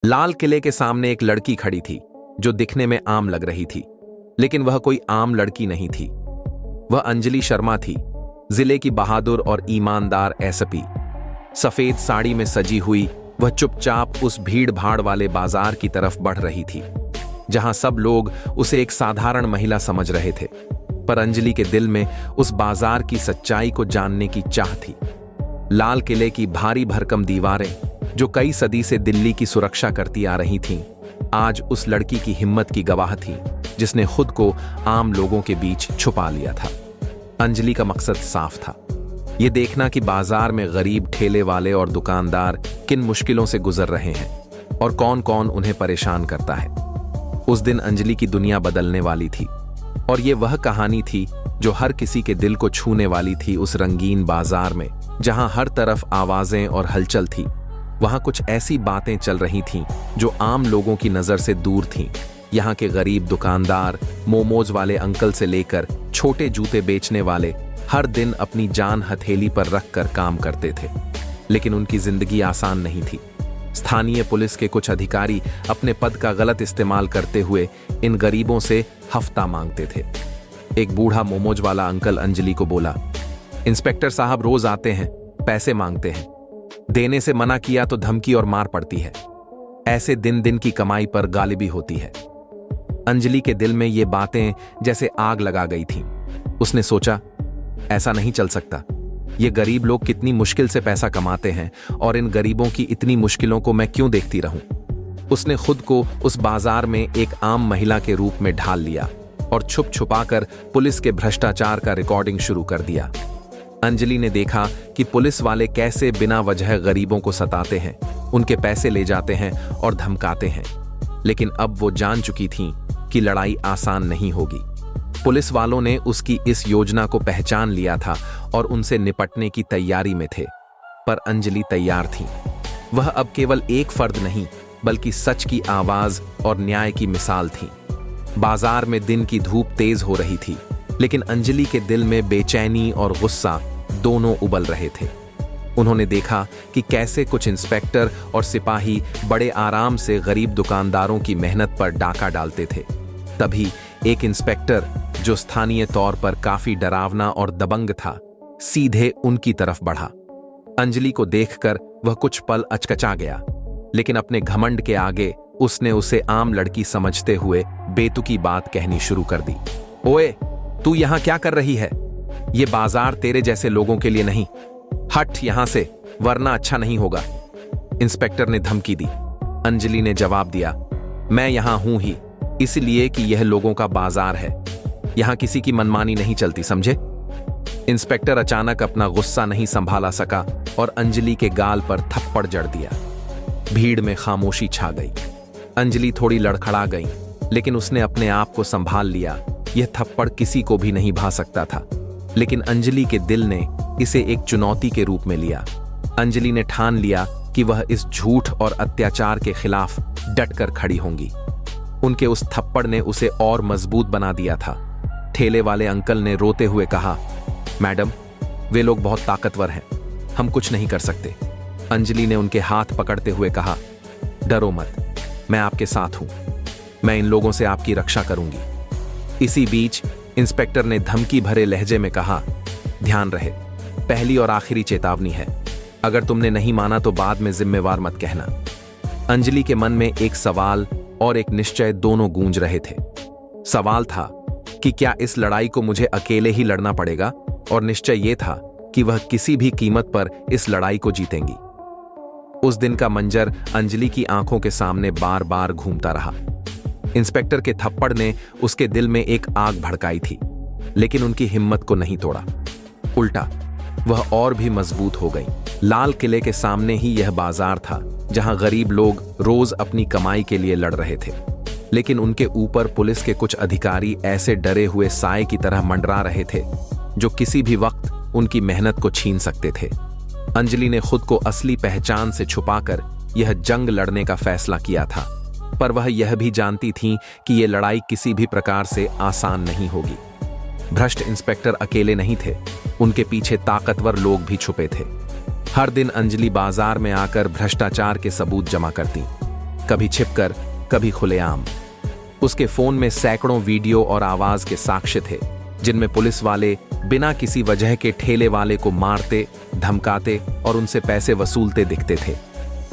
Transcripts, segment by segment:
लाल किले के सामने एक लड़की खड़ी थी जो दिखने में आम लग रही थी, लेकिन वह कोई आम लड़की नहीं थी। वह अंजलि शर्मा थी, जिले की बहादुर और ईमानदार एसपी। सफेद साड़ी में सजी हुई वह चुपचाप उस भीड़ भाड़ वाले बाजार की तरफ बढ़ रही थी, जहां सब लोग उसे एक साधारण महिला समझ रहे थे। पर अंजलि के दिल में उस बाजार की सच्चाई को जानने की चाह थी। लाल किले की भारी भरकम दीवारें, जो कई सदी से दिल्ली की सुरक्षा करती आ रही थीं, आज उस लड़की की हिम्मत की गवाह थी जिसने खुद को आम लोगों के बीच छुपा लिया था। अंजलि का मकसद साफ था, ये देखना कि बाजार में गरीब ठेले वाले और दुकानदार किन मुश्किलों से गुजर रहे हैं और कौन कौन उन्हें परेशान करता है। उस दिन अंजलि की दुनिया बदलने वाली थी, और ये वह कहानी थी जो हर किसी के दिल को छूने वाली थी। उस रंगीन बाजार में जहां हर तरफ आवाजें और हलचल थी, वहां कुछ ऐसी बातें चल रही थीं जो आम लोगों की नजर से दूर थीं। यहाँ के गरीब दुकानदार, मोमोज वाले अंकल से लेकर छोटे जूते बेचने वाले हर दिन अपनी जान हथेली पर रखकर काम करते थे, लेकिन उनकी जिंदगी आसान नहीं थी। स्थानीय पुलिस के कुछ अधिकारी अपने पद का गलत इस्तेमाल करते हुए इन गरीबों से हफ्ता मांगते थे। एक बूढ़ा मोमोज वाला अंकल अंजलि को बोला, इंस्पेक्टर साहब रोज आते हैं, पैसे मांगते हैं, देने से मना किया तो धमकी और मार पड़ती है। ऐसे दिन दिन की कमाई पर गालिबी होती है। अंजलि के दिल में ये बातें जैसे आग लगा गई थीं। उसने सोचा, ऐसा नहीं चल सकता। ये गरीब लोग कितनी मुश्किल से पैसा कमाते हैं और इन गरीबों की इतनी मुश्किलों को मैं क्यों देखती रहूं। उसने खुद को उस बाजार में एक आम महिला के रूप में ढाल लिया और छुप छुपाकर पुलिस के भ्रष्टाचार का रिकॉर्डिंग शुरू कर दिया। अंजलि ने देखा कि पुलिस वाले कैसे बिना वजह गरीबों को सताते हैं, उनके पैसे ले जाते हैं और धमकाते हैं। लेकिन अब वो जान चुकी थीं कि लड़ाई आसान नहीं होगी। पुलिस वालों ने उसकी इस योजना को पहचान लिया था और उनसे निपटने की तैयारी में थे। पर अंजलि तैयार थी। वह अब केवल एक फर्द नहीं, बल्कि सच की आवाज और न्याय की मिसाल थी। बाजार में दिन की धूप तेज हो रही थी, लेकिन अंजलि के दिल में बेचैनी और गुस्सा दोनों उबल रहे थे। उन्होंने देखा कि कैसे कुछ इंस्पेक्टर और सिपाही बड़े आराम से गरीब दुकानदारों की मेहनत पर डाका डालते थे। तभी एक इंस्पेक्टर, जो स्थानीय तौर पर काफी डरावना और दबंग था, सीधे उनकी तरफ बढ़ा। अंजलि को देखकर वह कुछ पल अचकचा गया, लेकिन अपने घमंड के आगे उसने उसे आम लड़की समझते हुए बेतुकी बात कहनी शुरू कर दी। ओए, तू यहां क्या कर रही है? ये बाजार तेरे जैसे लोगों के लिए नहीं। हट यहां से, वरना अच्छा नहीं होगा। इंस्पेक्टर ने धमकी दी। अंजलि ने जवाब दिया, मैं यहां हूं ही इसलिए कि यह लोगों का बाजार है। यहां किसी की मनमानी नहीं चलती, समझे? इंस्पेक्टर अचानक अपना गुस्सा नहीं संभाला सका और अंजलि के गाल पर थप्पड़ जड़ दिया। भीड़ में खामोशी छा गई। अंजलि थोड़ी लड़खड़ा गई, लेकिन उसने अपने आप को संभाल लिया। यह थप्पड़ किसी को भी नहीं भा सकता था, लेकिन अंजलि के दिल ने इसे एक चुनौती के रूप में लिया। अंजलि ने ठान लिया कि वह इस झूठ और अत्याचार के खिलाफ डटकर खड़ी होंगी। उनके उस थप्पड़ ने उसे और मजबूत बना दिया था। ठेले वाले अंकल ने रोते हुए कहा, मैडम, वे लोग बहुत ताकतवर हैं, हम कुछ नहीं कर सकते। अंजलि ने उनके हाथ पकड़ते हुए कहा, डरो मत, मैं आपके साथ हूं। मैं इन लोगों से आपकी रक्षा करूंगी। इसी बीच इंस्पेक्टर ने धमकी भरे लहजे में कहा, ध्यान रहे, पहली और आखिरी चेतावनी है। अगर तुमने नहीं माना तो बाद में जिम्मेवार मत कहना। अंजलि के मन में एक सवाल और एक निश्चय दोनों गूंज रहे थे। सवाल था कि क्या इस लड़ाई को मुझे अकेले ही लड़ना पड़ेगा, और निश्चय यह था कि वह किसी भी कीमत पर इस लड़ाई को जीतेंगी। उस दिन का मंजर अंजलि की आंखों के सामने बार बार घूमता रहा। इंस्पेक्टर के थप्पड़ ने उसके दिल में एक आग भड़काई थी, लेकिन उनकी हिम्मत को नहीं तोड़ा। उल्टा वह और भी मजबूत हो गई। लाल किले के सामने ही यह बाजार था जहां गरीब लोग रोज अपनी कमाई के लिए लड़ रहे थे, लेकिन उनके ऊपर पुलिस के कुछ अधिकारी ऐसे डरे हुए साए की तरह मंडरा रहे थे जो किसी भी वक्त उनकी मेहनत को छीन सकते थे। अंजलि ने खुद को असली पहचान से छुपाकर यह जंग लड़ने का फैसला किया था, पर वह यह भी जानती थी कि यह लड़ाई किसी भी प्रकार से आसान नहीं होगी। भ्रष्ट इंस्पेक्टर अकेले नहीं थे, उनके पीछे ताकतवर लोग भी छुपे थे। हर दिन अंजलि बाजार में आकर भ्रष्टाचार के सबूत जमा करती। कभी छिपकर, कभी खुलेआम। उसके फोन में सैकड़ों वीडियो और आवाज के साक्ष्य थे, जिनमें पुलिस वाले बिना किसी वजह के ठेले वाले को मारते, धमकाते और उनसे पैसे वसूलते दिखते थे।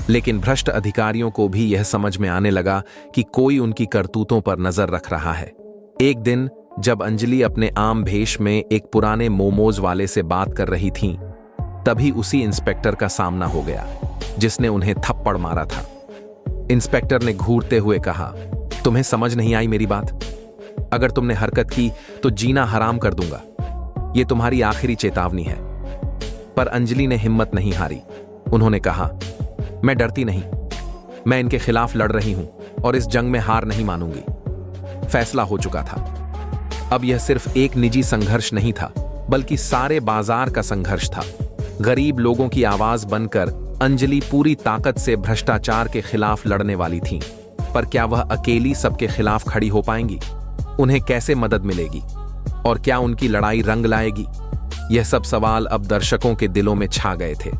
लेकिन भ्रष्ट अधिकारियों को भी यह समझ में आने लगा कि कोई उनकी करतूतों पर नजर रख रहा है। एक दिन जब अंजलि अपने आम भेष में एक पुराने मोमोज वाले से बात कर रही थीं, तभी उसी इंस्पेक्टर का सामना हो गया, जिसने उन्हें थप्पड़ मारा था। इंस्पेक्टर ने घूरते हुए कहा, तुम्हें समझ नहीं आई मेरी बात? अगर तुमने हरकत की तो जीना हराम कर दूंगा। यह तुम्हारी आखिरी चेतावनी है। पर अंजलि ने हिम्मत नहीं हारी। उन्होंने कहा, मैं डरती नहीं, मैं इनके खिलाफ लड़ रही हूं और इस जंग में हार नहीं मानूंगी। फैसला हो चुका था। अब यह सिर्फ एक निजी संघर्ष नहीं था, बल्कि सारे बाजार का संघर्ष था। गरीब लोगों की आवाज बनकर अंजलि पूरी ताकत से भ्रष्टाचार के खिलाफ लड़ने वाली थी। पर क्या वह अकेली सबके खिलाफ खड़ी हो पाएंगी? उन्हें कैसे मदद मिलेगी? और क्या उनकी लड़ाई रंग लाएगी? यह सब सवाल अब दर्शकों के दिलों में छा गए थे।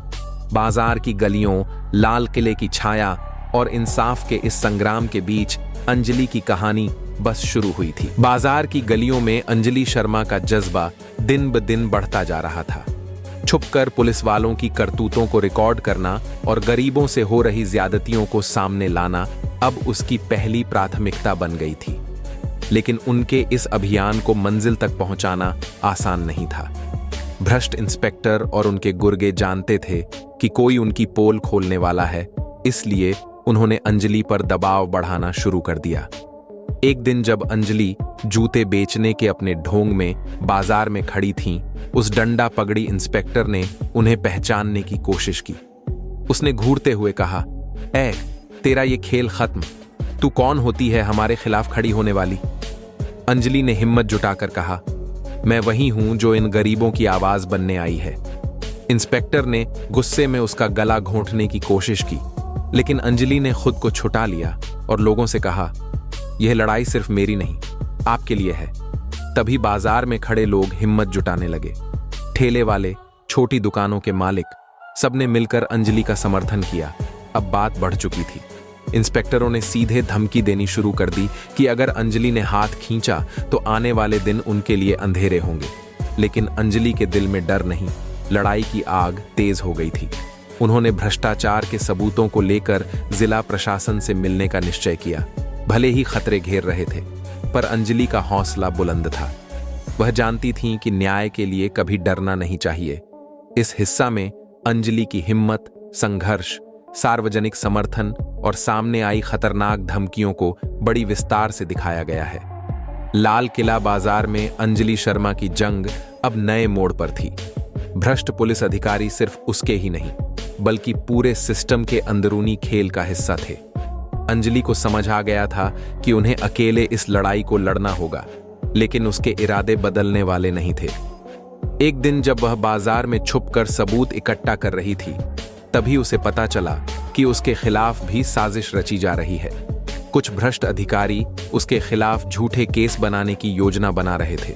बाजार की गलियों, लाल किले की छाया और इंसाफ के इस संग्राम के बीच अंजलि की कहानी बस शुरू हुई थी। बाजार की गलियों में अंजलि शर्मा का जज्बा दिन ब दिन बढ़ता जा रहा था। छुपकर पुलिस वालों की करतूतों को रिकॉर्ड करना और गरीबों से हो रही ज्यादतियों को सामने लाना अब उसकी पहली प्राथमिकता बन गई थी। लेकिन उनके इस अभियान को मंजिल तक पहुंचाना आसान नहीं था। भ्रष्ट इंस्पेक्टर और उनके गुर्गे जानते थे कि कोई उनकी पोल खोलने वाला है, इसलिए उन्होंने अंजलि पर दबाव बढ़ाना शुरू कर दिया। एक दिन जब अंजलि जूते बेचने के अपने ढोंग में बाजार में खड़ी थीं, उस डंडा पगड़ी इंस्पेक्टर ने उन्हें पहचानने की कोशिश की। उसने घूरते हुए कहा, ए, तेरा ये खेल खत्म। तू कौन होती है हमारे खिलाफ खड़ी होने वाली? अंजलि ने हिम्मत जुटाकर कहा, मैं वही हूं जो इन गरीबों की आवाज बनने आई है। इंस्पेक्टर ने गुस्से में उसका गला घोंटने की कोशिश की, लेकिन अंजलि ने खुद को छुटा लिया और लोगों से कहा, यह लड़ाई सिर्फ मेरी नहीं, आपके लिए है। तभी बाजार में खड़े लोग हिम्मत जुटाने लगे। ठेले वाले, छोटी दुकानों के मालिक, सबने मिलकर अंजलि का समर्थन किया। अब बात बढ़ चुकी थी। इंस्पेक्टरों ने सीधे धमकी देनी शुरू कर दी कि अगर अंजलि ने हाथ खींचा तो आने वाले दिन उनके लिए अंधेरे होंगे। लेकिन अंजलि के दिल में डर नहीं, लड़ाई की आग तेज हो गई थी। उन्होंने भ्रष्टाचार के सबूतों को लेकर जिला प्रशासन से मिलने का निश्चय किया। भले ही खतरे घेर रहे थे, पर अंजलि का हौसला बुलंद था। वह जानती थीं कि न्याय के लिए कभी डरना नहीं चाहिए। इस हिस्सा में अंजलि की हिम्मत, संघर्ष, सार्वजनिक समर्थन और सामने आई खतरनाक धमकियों को बड़ी विस्तार से दिखाया गया है। लाल किला बाजार में अंजलि शर्मा की जंग अब नए मोड़ पर थी। भ्रष्ट पुलिस अधिकारी सिर्फ उसके ही नहीं, बल्कि पूरे सिस्टम के अंदरूनी खेल का हिस्सा थे। अंजलि को समझ आ गया था कि उन्हें अकेले इस लड़ाई को लड़ना होगा, लेकिन उसके इरादे बदलने वाले नहीं थे। एक दिन जब वह बाजार में छुपकर सबूत इकट्ठा कर रही थी, तभी उसे पता चला कि उसके खिलाफ भी साजिश रची जा रही है। कुछ भ्रष्ट अधिकारी उसके खिलाफ झूठे केस बनाने की योजना बना रहे थे।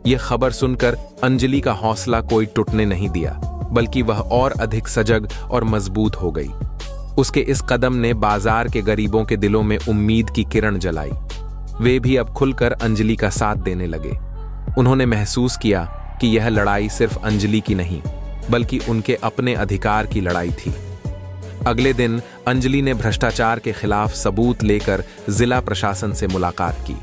यह खबर सुनकर अंजलि का हौसला कोई टूटने नहीं दिया, बल्कि वह और अधिक सजग और मजबूत हो गई। उसके इस कदम ने बाजार के गरीबों के दिलों में उम्मीद की किरण जलाई। वे भी अब खुलकर अंजलि का साथ देने लगे। उन्होंने महसूस किया कि यह लड़ाई सिर्फ अंजलि की नहीं, बल्कि उनके अपने अधिकार की लड़ाई थी। अगले दिन अंजलि ने भ्रष्टाचार के खिलाफ सबूत लेकर जिला प्रशासन से मुलाकात की।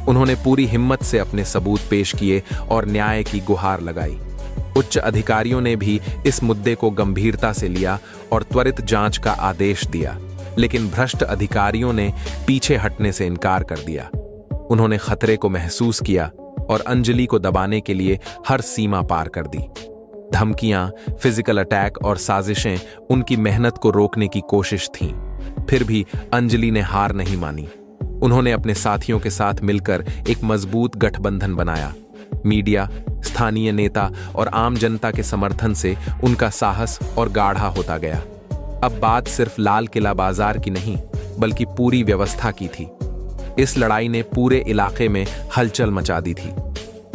उन्होंने पूरी हिम्मत से अपने सबूत पेश किए और न्याय की गुहार लगाई। उच्च अधिकारियों ने भी इस मुद्दे को गंभीरता से लिया और त्वरित जांच का आदेश दिया, लेकिन भ्रष्ट अधिकारियों ने पीछे हटने से इनकार कर दिया। उन्होंने खतरे को महसूस किया और अंजलि को दबाने के लिए हर सीमा पार कर दी। धमकियां, फिजिकल अटैक और साजिशें उनकी मेहनत को रोकने की कोशिश थीं। फिर भी अंजलि ने हार नहीं मानी। उन्होंने अपने साथियों के साथ मिलकर एक मजबूत गठबंधन बनाया। मीडिया, स्थानीय नेता और आम जनता के समर्थन से उनका साहस और गाढ़ा होता गया। अब बात सिर्फ लाल किला बाजार की नहीं, बल्कि पूरी व्यवस्था की थी। इस लड़ाई ने पूरे इलाके में हलचल मचा दी थी।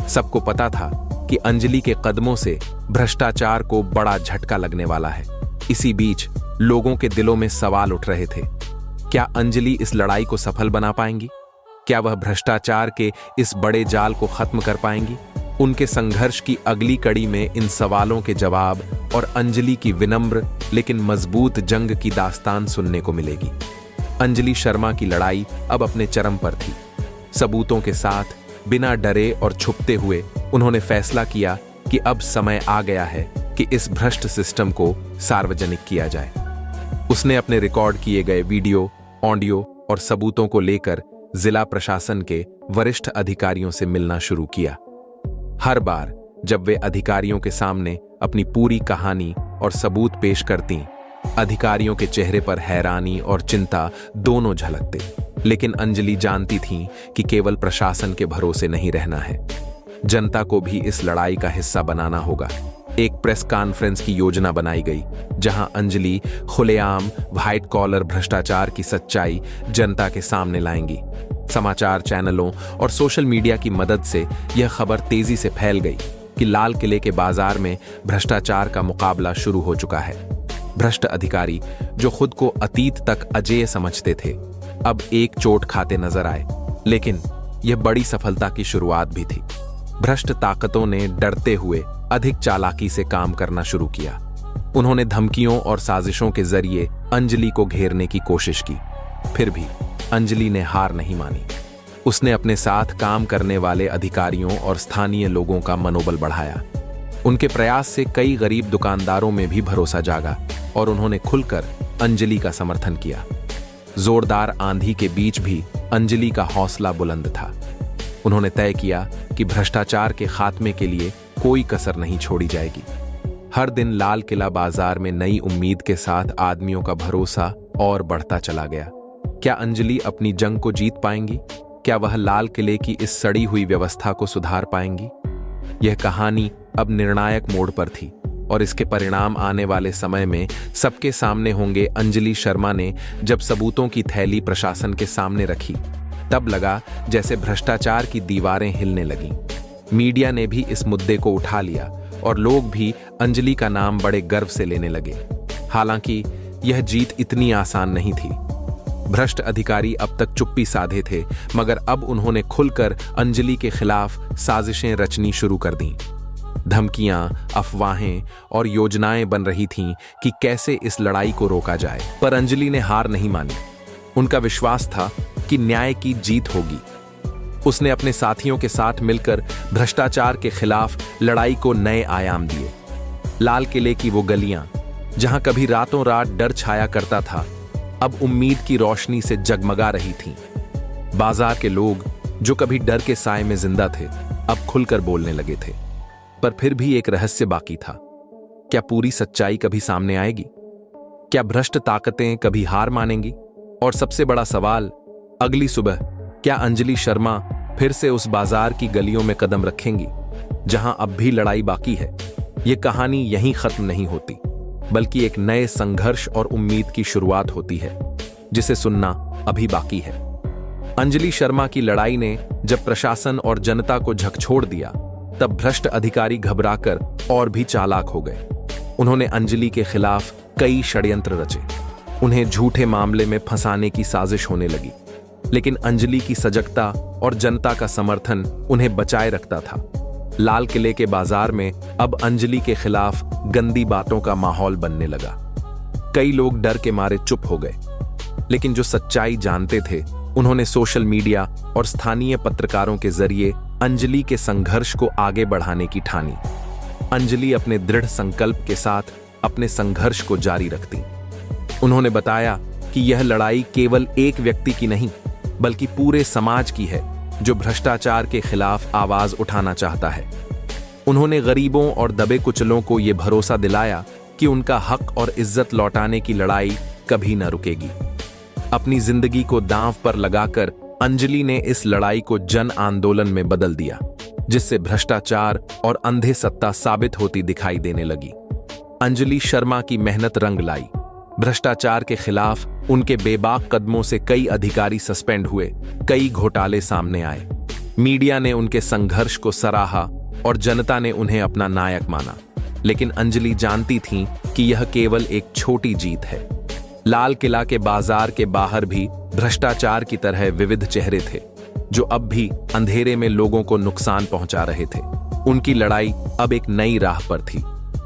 सबको पता था कि अंजलि के कदमों से भ्रष्टाचार को बड़ा झटका लगने वाला है। इसी बीच लोगों के दिलों में सवाल उठ रहे थे। क्या अंजलि इस लड़ाई को सफल बना पाएंगी? क्या वह भ्रष्टाचार के इस बड़े जाल को खत्म कर पाएंगी? उनके संघर्ष की अगली कड़ी में इन सवालों के जवाब और अंजलि की विनम्र लेकिन मजबूत जंग की दास्तान सुनने को मिलेगी। अंजलि शर्मा की लड़ाई अब अपने चरम पर थी। सबूतों के साथ, बिना डरे और छुपते हुए, उन्होंने फैसला किया कि अब समय आ गया है कि इस भ्रष्ट सिस्टम को सार्वजनिक किया जाए। उसने अपने रिकॉर्ड किए गए वीडियो, ऑडियो और सबूतों को लेकर जिला प्रशासन के वरिष्ठ अधिकारियों से मिलना शुरू किया। हर बार जब वे अधिकारियों के सामने अपनी पूरी कहानी और सबूत पेश करतीं, अधिकारियों के चेहरे पर हैरानी और चिंता दोनों झलकते। लेकिन अंजलि जानती थीं कि केवल प्रशासन के भरोसे नहीं रहना है, जनता को भी इस लड़ाई का हिस्सा बनाना होगा। एक प्रेस कॉन्फ्रेंस की योजना बनाई गई, जहां अंजलि खुलेआम व्हाइट कॉलर भ्रष्टाचार की सच्चाई जनता के सामने लाएंगी। समाचार चैनलों और सोशल मीडिया की मदद से यह खबर तेजी से फैल गई कि लाल किले के बाजार में भ्रष्टाचार का मुकाबला शुरू हो चुका है। भ्रष्ट अधिकारी जो खुद को अतीत तक अजेय समझते थे, अब एक चोट खाते नजर आए। लेकिन यह बड़ी सफलता की शुरुआत भी थी। भ्रष्ट ताकतों ने डरते हुए अधिक चालाकी से काम करना शुरू किया। उन्होंने धमकियों और साजिशों के जरिए अंजलि को घेरने की कोशिश की। फिर भी अंजलि ने हार नहीं मानी। उसने अपने साथ काम करने वाले अधिकारियों और स्थानीय लोगों का मनोबल बढ़ाया। उनके प्रयास से कई गरीब दुकानदारों में भी भरोसा जागा और उन्होंने खुलकर अंजलि का समर्थन किया। जोरदार आंधी के बीच भी अंजलि का हौसला बुलंद था। उन्होंने तय किया कि भ्रष्टाचार के खात्मे के लिए कोई कसर नहीं छोड़ी जाएगी। हर दिन लाल किला बाजार में नई उम्मीद के साथ आदमियों का भरोसा और बढ़ता चला गया। क्या अंजलि अपनी जंग को जीत पाएंगी? क्या वह लाल किले की इस सड़ी हुई व्यवस्था को सुधार पाएंगी? यह कहानी अब निर्णायक मोड़ पर थी और इसके परिणाम आने वाले समय में सबके सामने होंगे। अंजलि शर्मा ने जब सबूतों की थैली प्रशासन के सामने रखी, तब लगा जैसे भ्रष्टाचार की दीवारें हिलने लगीं। मीडिया ने भी इस मुद्दे को उठा लिया और लोग भी अंजलि का नाम बड़े गर्व से लेने लगे। हालांकि यह जीत इतनी आसान नहीं थी। भ्रष्ट अधिकारी अब तक चुप्पी साधे थे, मगर अब उन्होंने खुलकर अंजलि के खिलाफ साजिशें रचनी शुरू कर दीं। धमकियां, अफवाहें और योजनाएं बन रही थीं कि कैसे इस लड़ाई को रोका जाए। पर अंजलि ने हार नहीं मानी। उनका विश्वास था कि न्याय की जीत होगी। उसने अपने साथियों के साथ मिलकर भ्रष्टाचार के खिलाफ लड़ाई को नए आयाम दिए। लाल किले की वो गलियां, जहां कभी रातों रात डर छाया करता था, अब उम्मीद की रोशनी से जगमगा रही थीं। बाजार के लोग जो कभी डर के साए में जिंदा थे, अब खुलकर बोलने लगे थे। पर फिर भी एक रहस्य बाकी था। क्या पूरी सच्चाई कभी सामने आएगी? क्या भ्रष्ट ताकतें कभी हार मानेंगी? और सबसे बड़ा सवाल, अगली सुबह क्या अंजलि शर्मा फिर से उस बाजार की गलियों में कदम रखेंगी जहां अब भी लड़ाई बाकी है? यह कहानी यहीं खत्म नहीं होती, बल्कि एक नए संघर्ष और उम्मीद की शुरुआत होती है, जिसे सुनना अभी बाकी है। अंजलि शर्मा की लड़ाई ने जब प्रशासन और जनता को झकझोर दिया, तब भ्रष्ट अधिकारी घबराकर और भी चालाक हो गए। उन्होंने अंजलि के खिलाफ कई षड्यंत्र रचे। उन्हें झूठे मामले में फंसाने की साजिश होने लगी। लेकिन अंजलि की सजगता और जनता का समर्थन उन्हें बचाए रखता था। लाल किले के बाजार में अब अंजलि के खिलाफ गंदी बातों का माहौल बनने लगा। कई लोग डर के मारे चुप हो गए, लेकिन जो सच्चाई जानते थे, उन्होंने सोशल मीडिया और स्थानीय पत्रकारों के जरिए अंजलि के संघर्ष को आगे बढ़ाने की ठानी। अंजलि अपने दृढ़ संकल्प के साथ अपने संघर्ष को जारी रखती। उन्होंने बताया कि यह लड़ाई केवल एक व्यक्ति की नहीं, बल्कि पूरे समाज की है जो भ्रष्टाचार के खिलाफ आवाज उठाना चाहता है। उन्होंने गरीबों और दबे कुचलों को यह भरोसा दिलाया कि उनका हक और इज्जत लौटाने की लड़ाई कभी न रुकेगी। अपनी जिंदगी को दांव पर लगाकर अंजलि ने इस लड़ाई को जन आंदोलन में बदल दिया, जिससे भ्रष्टाचार और अंधे सत्ता साबित होती दिखाई देने लगी। अंजलि शर्मा की मेहनत रंग लाई। भ्रष्टाचार के खिलाफ उनके बेबाक कदमों से कई अधिकारी सस्पेंड हुए, कई घोटाले सामने आए। मीडिया ने उनके संघर्ष को सराहा और जनता ने उन्हें अपना नायक माना। लेकिन अंजलि जानती थीं कि यह केवल एक छोटी जीत है। लाल किला के बाजार के बाहर भी भ्रष्टाचार की तरह विविध चेहरे थे, जो अब भी अंधेरे में लोगों को नुकसान पहुंचा रहे थे। उनकी लड़ाई अब एक नई राह पर थी।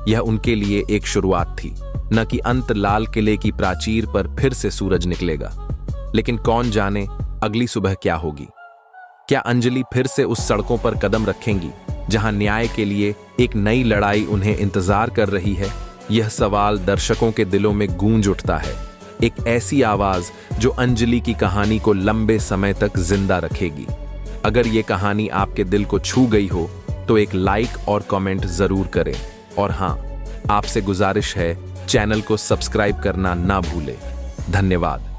यह उनके लिए एक शुरुआत थी, न कि अंत। लाल किले की प्राचीर पर फिर से सूरज निकलेगा, लेकिन कौन जाने अगली सुबह क्या होगी। क्या अंजलि फिर से उस सड़कों पर कदम रखेंगी जहां न्याय के लिए एक नई लड़ाई उन्हें इंतजार कर रही है? यह सवाल दर्शकों के दिलों में गूंज उठता है, एक ऐसी आवाज जो अंजलि की कहानी को लंबे समय तक जिंदा रखेगी। अगर यह कहानी आपके दिल को छू गई हो तो एक लाइक और कमेंट जरूर करें। और हां, आपसे गुजारिश है, चैनल को सब्सक्राइब करना ना भूलें। धन्यवाद।